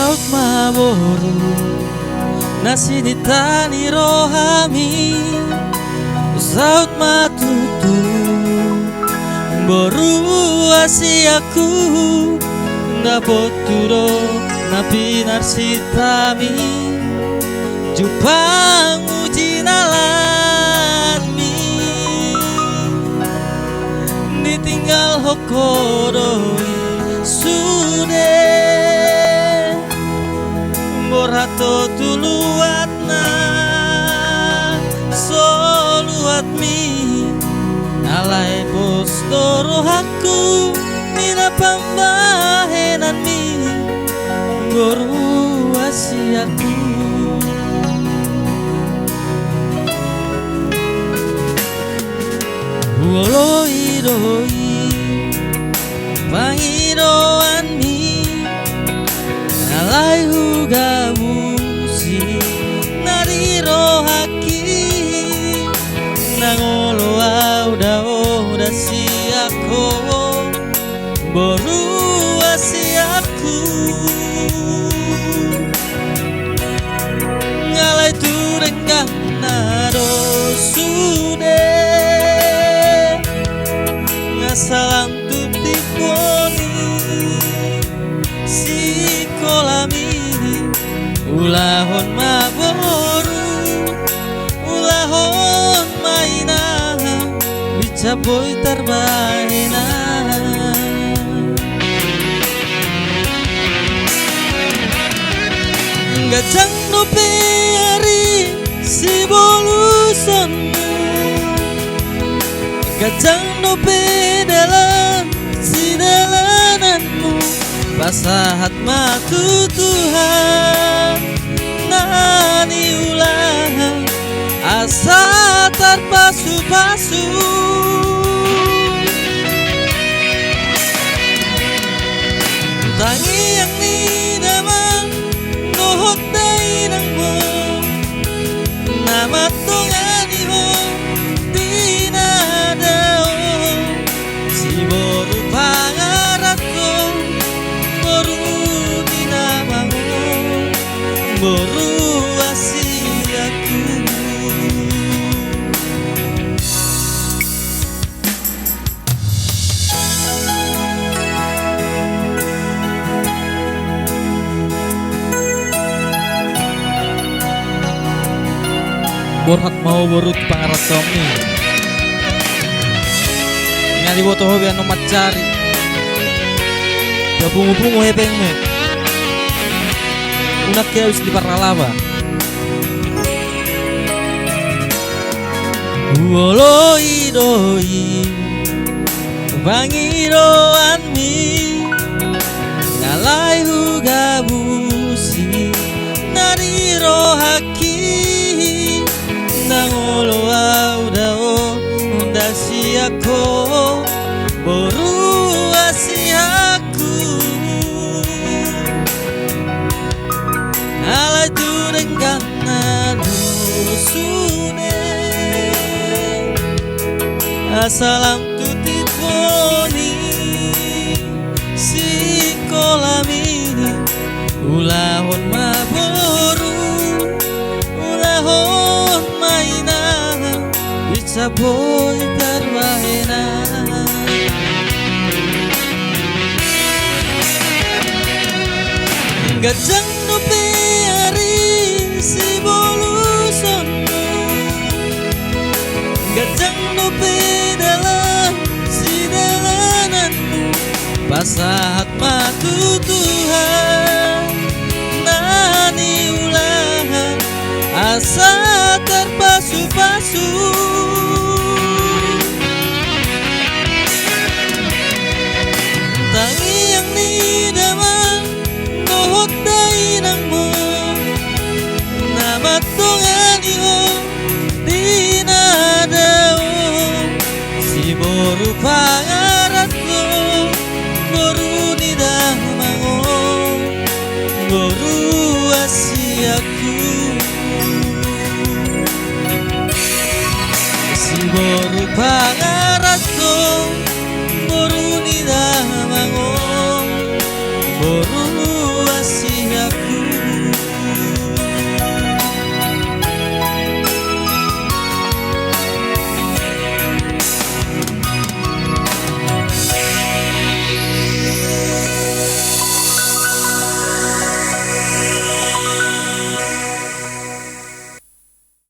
Usaut maboru nasi ditani rohami, usaut matutu boru asiaku ndapot turo napi narsitami jupang uji nalanmi ditinggal hokodoi sude borato tuluatna soluatmi alai bos dorohaku mina pambahenanmi boru asiaku woloi doi pangiroanmi alai huga musi nariro haki nangolo auda siako boru asiaku ngalai turenggang nado sude ngasalam tutiponi sikolami ulahon maboru ulahon maina bicaboy tarbahena gajang no peari si bolusonmu gajang no pedalan si dalananmu pasahat matu Tuhan nani ulang asa terpasu-pasu tangi yang ni damang nohot dai nang mo nama tongani mo dinadao si boru pangaratko boru dinamango boru asiaku borhak mau borut pangarat kami ngali boto hobi anu macari gabung-gabung hepengmu unak kaya wis di paralaba woloi doi pangiroanmi ngalai huga busi nariro haki nangolo audao unda siako boru asiaku alai turenggang nado sune asalam tutiponi sikolamini ulahon maboru ulahon maina bicaboy tarbahena gajang no peari si bolusonmu gajang no pedalan si dalananmu pasahat matu Tuhan nani ulang asa terpasu-pasu tangi yang ni damang nohot dai nang mo nama tongani mo dinadao si boru pangaratko boru nidamango boru asiaku si boru pangaratko